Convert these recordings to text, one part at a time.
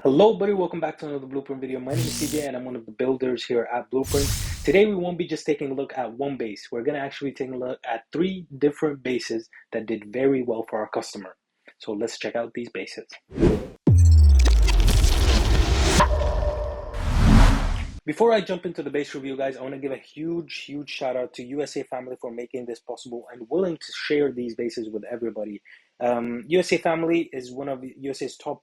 Hello, buddy. Welcome back to another Blueprint video. My name is CJ, and I'm one of the builders here at Blueprint. Today, we won't be just taking a look at one base. We're going to actually take a look at 3 different bases that did very well for our customer. So let's check out these bases. Before I jump into the base review, guys, I want to give a huge shout out to USA Family for making this possible and willing to share these bases with everybody. USA Family is one of USA's top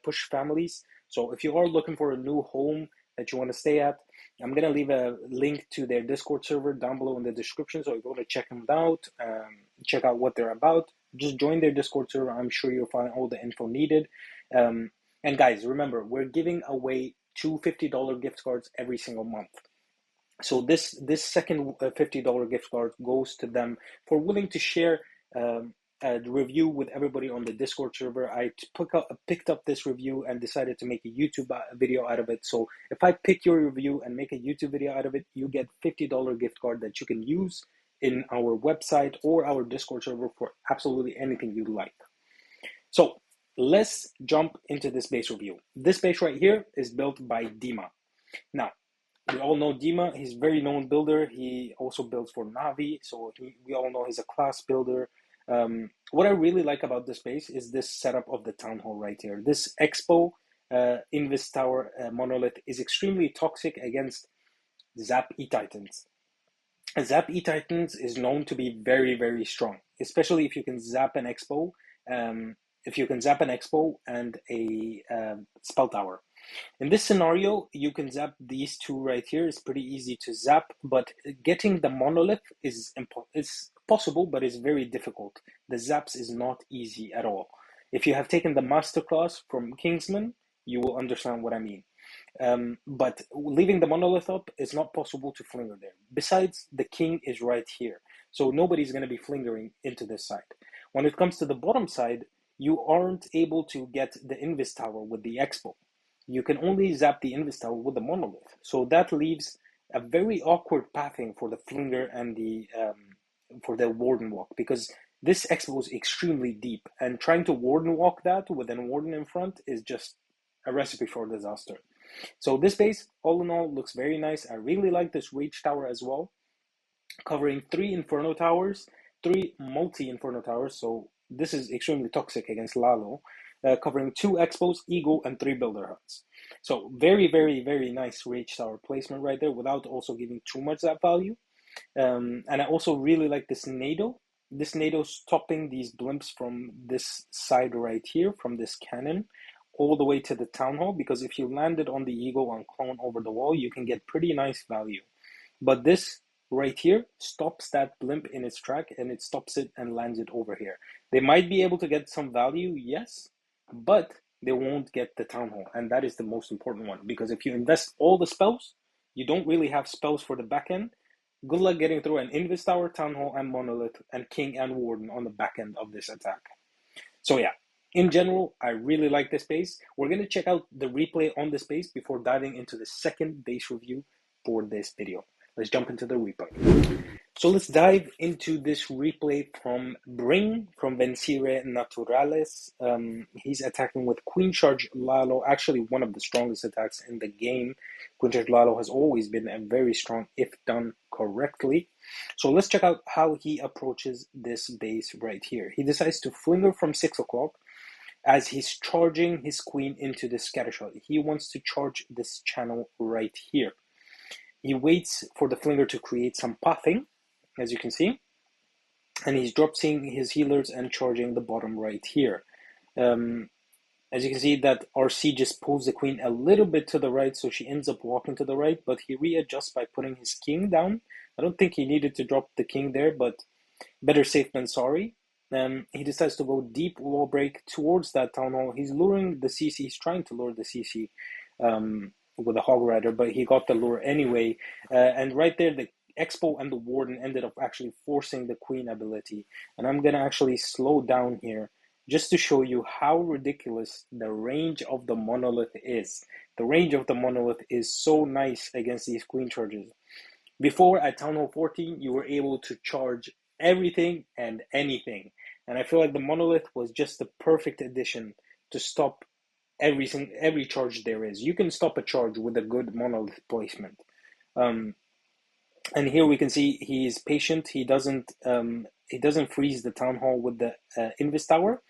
push families. So if you are looking for a new home that you want to stay at, I'm going to leave a link to their Discord server down below in the description. So if you want to check them out, check out what they're about, just join their Discord server. I'm sure you'll find all the info needed. And guys, remember, we're giving away 2 $50 gift cards every single month. So this second $50 gift card goes to them for willing to share a review with everybody on the Discord server. I picked up this review and decided to make a YouTube video out of it. So if I pick your review and make a YouTube video out of it, you get $50 gift card that you can use in our website or our Discord server for absolutely anything you like. So let's jump into this base review. This base right here is built by Dima. Now, we all know Dima. He's a very known builder. He also builds for Navi, so we all know he's a class builder. What I really like about this base is this setup of the town hall right here. This Expo Invis Tower monolith is extremely toxic against Zap E-Titans. Zap E-Titans is known to be very strong, especially if you can zap an Expo. If you can zap an Expo and a spell tower. In this scenario, you can zap these two right here. It's pretty easy to zap, but getting the monolith is possible, but it's very difficult. The zaps is not easy at all. If you have taken the masterclass from Kingsman, you will understand what I mean. But leaving the monolith up is not possible to flinger there. Besides, the king is right here, so nobody's going to be flingering into this side. When it comes to the bottom side, you aren't able to get the Invis Tower with the Expo. You can only zap the Invis Tower with the monolith. So that leaves a very awkward pathing for the flinger and for the warden walk, because this Expo is extremely deep, and trying to warden walk that with a warden in front is just a recipe for disaster. So this base, all in all, looks very nice. I really like this Rage Tower as well, covering 3 Inferno Towers, 3 multi-Inferno Towers, so this is extremely toxic against Lalo, covering 2 Expos, Eagle, and 3 Builder Huts. So very nice Rage Tower placement right there without also giving too much that value. And I also really like this NATO. This NATO stopping these blimps from this side right here, from this cannon, all the way to the Town Hall, because if you landed on the Eagle and clone over the wall, you can get pretty nice value. But this right here stops that blimp in its track, and it stops it and lands it over here. They might be able to get some value, yes, but they won't get the Town Hall, and that is the most important one, because if you invest all the spells, you don't really have spells for the back end. Good luck getting through an Invis Tower, Town Hall, and Monolith, and King and Warden on the back end of this attack. So yeah, in general, I really like this base. We're going to check out the replay on this base before diving into the second base review for this video. Let's jump into the replay. So let's dive into this replay from Bring, from Vencire Naturales. He's attacking with Queen Charge Lalo, actually one of the strongest attacks in the game. Queen Charge Lalo has always been a very strong if done correctly. So let's check out how he approaches this base right here. He decides to flinger from 6 o'clock as he's charging his queen into the scattershot. He wants to charge this channel right here. He waits for the flinger to create some pathing, as you can see, and he's drop seeing his healers and charging the bottom right here. As you can see, that RC just pulls the queen a little bit to the right, so she ends up walking to the right, but he readjusts by putting his king down. I don't think he needed to drop the king there, but better safe than sorry. He decides to go deep wall break towards that town hall. He's luring the CC. He's trying to lure the CC with a Hog Rider, but he got the lure anyway. And right there, the Expo and the Warden ended up actually forcing the Queen ability. And I'm going to actually slow down here just to show you how ridiculous the range of the Monolith is. The range of the Monolith is so nice against these Queen charges. Before, at Town Hall 14, you were able to charge everything and anything. And I feel like the Monolith was just the perfect addition to stop every charge there is. You can stop a charge with a good monolith placement. And here we can see he's patient. He doesn't freeze the town hall with the Invis Tower.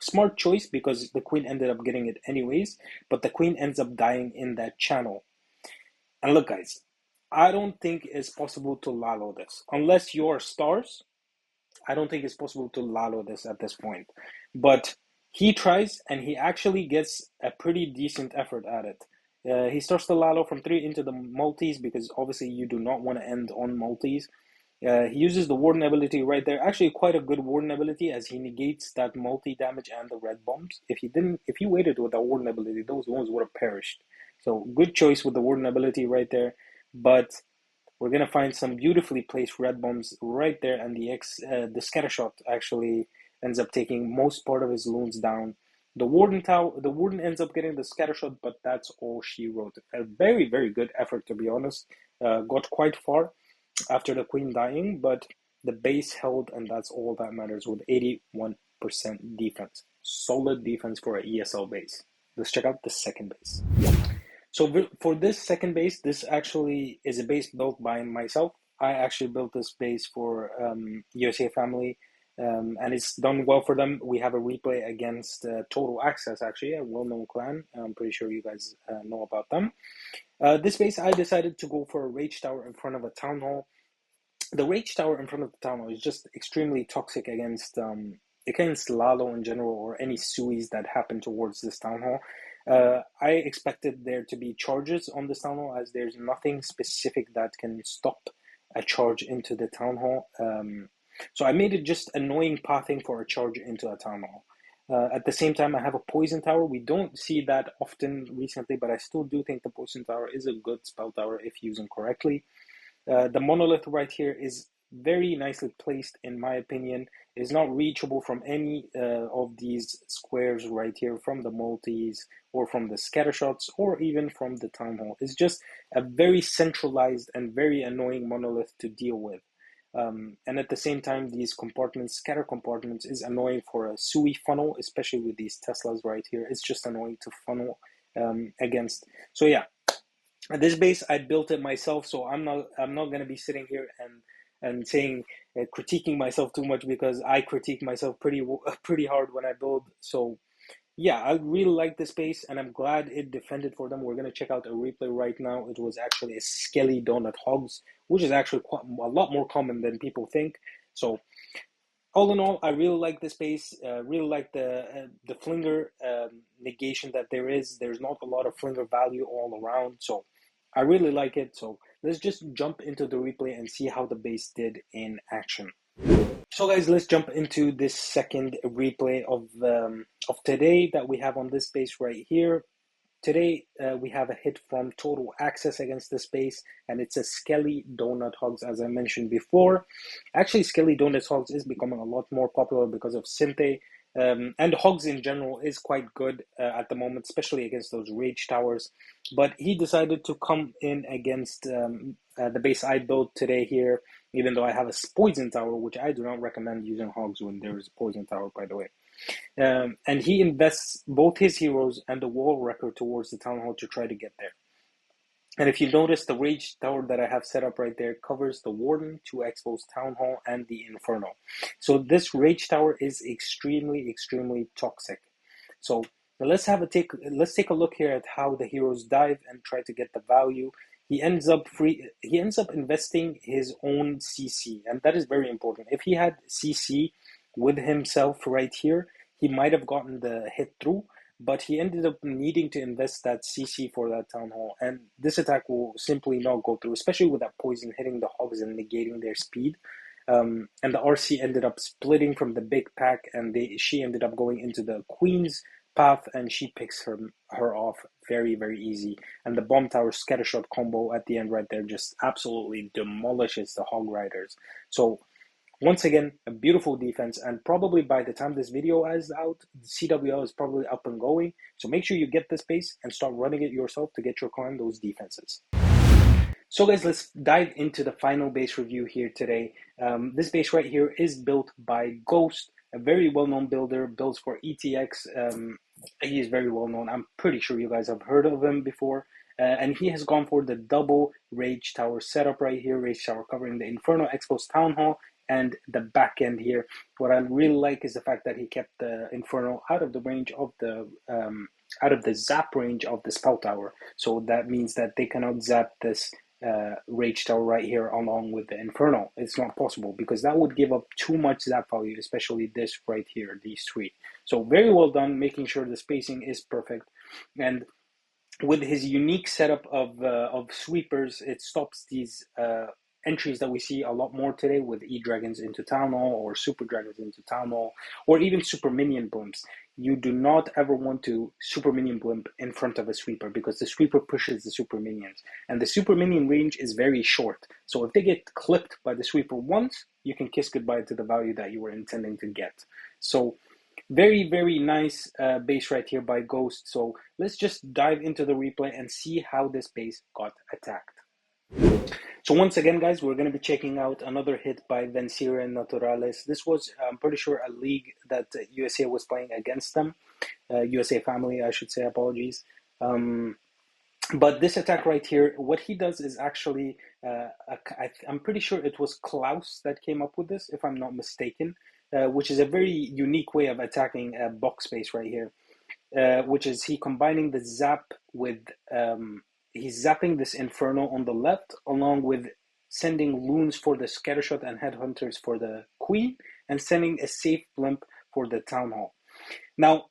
Smart choice, because the queen ended up getting it anyways, but the queen ends up dying in that channel. And look, guys, I don't think it's possible to Lalo this. Unless you're stars, I don't think it's possible to Lalo this at this point. But he tries, and he actually gets a pretty decent effort at it. He starts the Lalo from 3 into the multis, because obviously you do not want to end on multis. He uses the Warden ability right there. Actually, quite a good Warden ability, as he negates that multi damage and the red bombs. If he waited with the Warden ability, those ones would have perished. So good choice with the Warden ability right there. But we're gonna find some beautifully placed red bombs right there, and the scatter shot actually ends up taking most part of his Loons down. The Warden ends up getting the scatter shot, but that's all she wrote. A very, very good effort, to be honest. Got quite far after the queen dying, but the base held, and that's all that matters, with 81% defense. Solid defense for an ESL base. Let's check out the second base. So for this second base, this actually is a base built by myself. I actually built this base for USA Family, and it's done well for them. We have a replay against Total Access, actually, a well-known clan. I'm pretty sure you guys know about them. This base, I decided to go for a Rage Tower in front of a Town Hall. The Rage Tower in front of the Town Hall is just extremely toxic against Lalo in general, or any Suis that happen towards this Town Hall. I expected there to be charges on this Town Hall, as there's nothing specific that can stop a charge into the Town Hall. So I made it just annoying pathing for a charge into a Town Hall. At the same time, I have a Poison Tower. We don't see that often recently, but I still do think the Poison Tower is a good spell tower if used correctly. The monolith right here is very nicely placed, in my opinion. It is not reachable from any of these squares right here, from the multis or from the scatter shots or even from the town hall. It's just a very centralized and very annoying monolith to deal with. And at the same time, these compartments, scatter compartments, is annoying for a Sui funnel, especially with these Teslas right here. It's just annoying to funnel against. So yeah, this base I built it myself, so I'm not gonna be sitting here and saying critiquing myself too much, because I critique myself pretty hard when I build. So yeah, I really like this base, and I'm glad it defended for them. We're going to check out a replay right now. It was actually a Skelly Donut Hogs, which is actually a lot more common than people think. So all in all, I really like this base. Really like the flinger negation that there is. There's not a lot of flinger value all around, so I really like it. So let's just jump into the replay and see how the base did in action. So guys, let's jump into this second replay of today that we have on this base right here. Today we have a hit from Total Access against this base, and it's a Skelly Donut Hogs, as I mentioned before. Actually, Skelly Donut Hogs is becoming a lot more popular because of Sinte, and Hogs in general is quite good at the moment, especially against those Rage Towers. But he decided to come in against the base I built today here, even though I have a Poison Tower, which I do not recommend using Hogs when there is a Poison Tower, by the way. And he invests both his heroes and the wall wrecker towards the town hall to try to get there. And if you notice, the Rage Tower that I have set up right there covers the Warden, 2 Exposed Town Hall, and the Inferno. So this Rage Tower is extremely, extremely toxic. So let's take a look here at how the heroes dive and try to get the value. He ends up investing his own CC, and that is very important. If he had CC with himself right here, he might have gotten the hit through, but he ended up needing to invest that CC for that town hall, and this attack will simply not go through, especially with that poison hitting the Hogs and negating their speed. And the RC ended up splitting from the big pack, and she ended up going into the Queen's path, and she picks her off very, very easy. And the Bomb Tower Scattershot combo at the end right there just absolutely demolishes the Hog Riders. So once again, a beautiful defense, and probably by the time this video is out, CWL is probably up and going. So make sure you get this base and start running it yourself to get your clan those defenses. So guys, let's dive into the final base review here today. This base right here is built by Ghost, a very well-known builder, builds for ETX. He is very well known. I'm pretty sure you guys have heard of him before. And he has gone for the double Rage Tower setup right here. Rage Tower covering the Inferno Exposed Town Hall and the back end here. What I really like is the fact that he kept the Inferno out of the range of the out of the zap range of the Spell Tower. So that means that they cannot zap this Rage Tower right here along with the Inferno. It's not possible because that would give up too much zap value, especially this right here, these three. So very well done, making sure the spacing is perfect. And with his unique setup of sweepers, it stops these entries that we see a lot more today with E-Dragons into Town Hall or Super Dragons into Town Hall or even Super Minion Blimps. You do not ever want to Super Minion Blimp in front of a sweeper because the sweeper pushes the Super Minions. And the Super Minion range is very short. So if they get clipped by the sweeper once, you can kiss goodbye to the value that you were intending to get. So very, very nice base right here by Ghost. So let's just dive into the replay and see how this base got attacked. So once again, guys, we're going to be checking out another hit by Vencire and Naturales. This was, I'm pretty sure, a league that USA was playing against them. USA Family, I should say, apologies. But this attack right here, what he does is actually, I'm pretty sure it was Klaus that came up with this, if I'm not mistaken. Which is a very unique way of attacking a box space right here, which is he combining the zap with, he's zapping this Inferno on the left, along with sending Loons for the Scattershot and Headhunters for the Queen, and sending a safe blimp for the Town Hall. Now,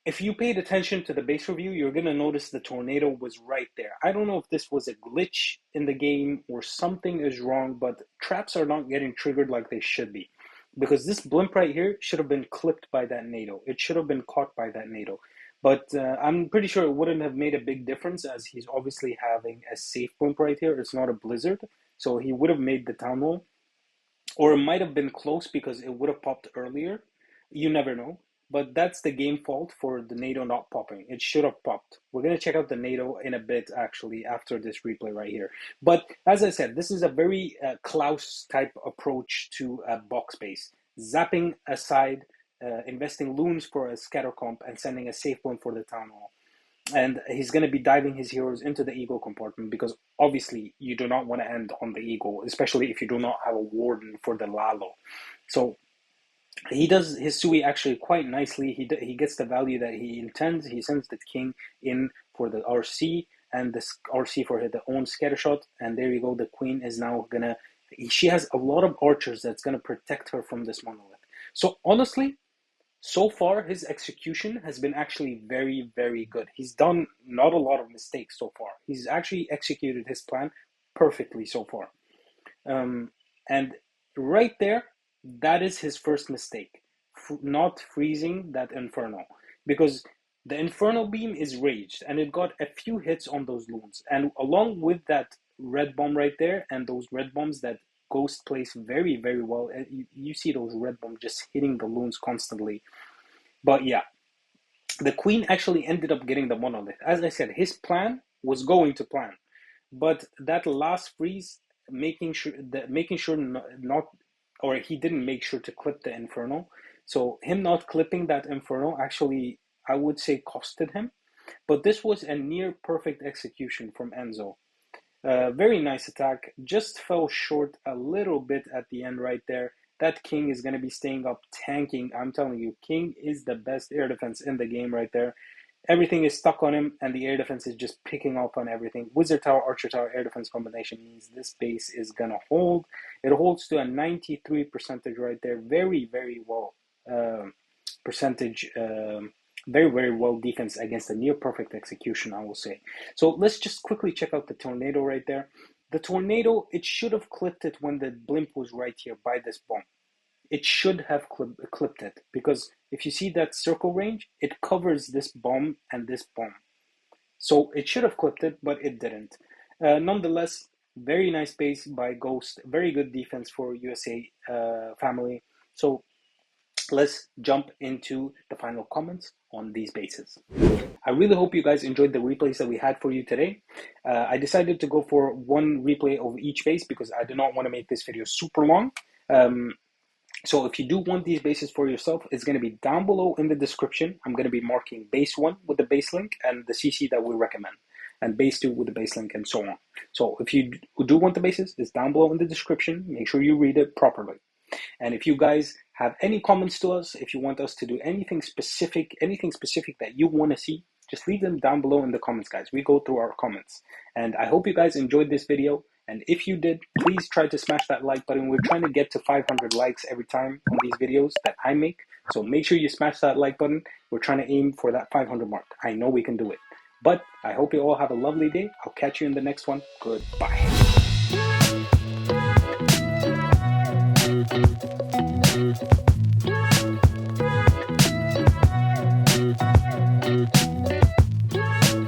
if you paid attention to the base review, you're going to notice the tornado was right there. I don't know if this was a glitch in the game or something is wrong, but traps are not getting triggered like they should be. Because this blimp right here should have been clipped by that NATO. It should have been caught by that NATO. But I'm pretty sure it wouldn't have made a big difference as he's obviously having a safe blimp right here. It's not a blizzard. So he would have made the Town Hall. Or it might have been close because it would have popped earlier. You never know. But that's the game fault for the NATO not popping. It should have popped. We're going to check out the NATO in a bit, actually, after this replay right here. But as I said, this is a very Klaus type approach to a box base. Zapping aside, investing Loons for a scatter comp, and sending a safe one for the Town Hall. And he's going to be diving his heroes into the Eagle compartment because obviously you do not want to end on the Eagle, especially if you do not have a Warden for the Lalo. So he does his Sui actually quite nicely. He gets the value that he intends. He sends the King in for the RC and the RC for the own Scattershot. And there you go. The Queen is now gonna. She has a lot of archers that's gonna protect her from this monolith. So honestly, so far his execution has been actually very, very good. He's done not a lot of mistakes so far. He's actually executed his plan perfectly so far. And right there, that is his first mistake, not freezing that Inferno, because the Inferno beam is raged and it got a few hits on those Loons. And along with that red bomb right there and those red bombs that Ghost plays very, very well, you see those red bombs just hitting the Loons constantly. But yeah, the Queen actually ended up getting the monolith. As I said, his plan was going to plan, but that last freeze, making sure not, or he didn't make sure to clip the Inferno. So him not clipping that Inferno actually, I would say, costed him. But this was a near perfect execution from Enzo. Very nice attack. Just fell short a little bit at the end right there. That King is going to be staying up tanking. I'm telling you, King is the best air defense in the game right there. Everything is stuck on him, and the air defense is just picking off on everything. Wizard Tower, Archer Tower, air defense combination means this base is going to hold. It holds to a 93% right there. Very, very well percentage. Very, very well defense against a near perfect execution, I will say. So let's just quickly check out the tornado right there. The tornado, it should have clipped it when the blimp was right here by this bomb. It should have clipped it because if you see that circle range, it covers this bomb and this bomb. So it should have clipped it, but it didn't. Nonetheless, very nice base by Ghost. Very good defense for USA family. So let's jump into the final comments on these bases. I really hope you guys enjoyed the replays that we had for you today. I decided to go for one replay of each base because I do not want to make this video super long. So if you do want these bases for yourself, it's going to be down below in the description. I'm going to be marking base 1 with the base link and the CC that we recommend, and base 2 with the base link, and so on. So if you do want the bases, it's down below in the description. Make sure you read it properly. And if you guys have any comments to us, if you want us to do anything specific that you want to see, just leave them down below in the comments, guys. We go through our comments. And I hope you guys enjoyed this video. And if you did, please try to smash that like button. We're trying to get to 500 likes every time on these videos that I make. So make sure you smash that like button. We're trying to aim for that 500 mark. I know we can do it. But I hope you all have a lovely day. I'll catch you in the next one. Goodbye.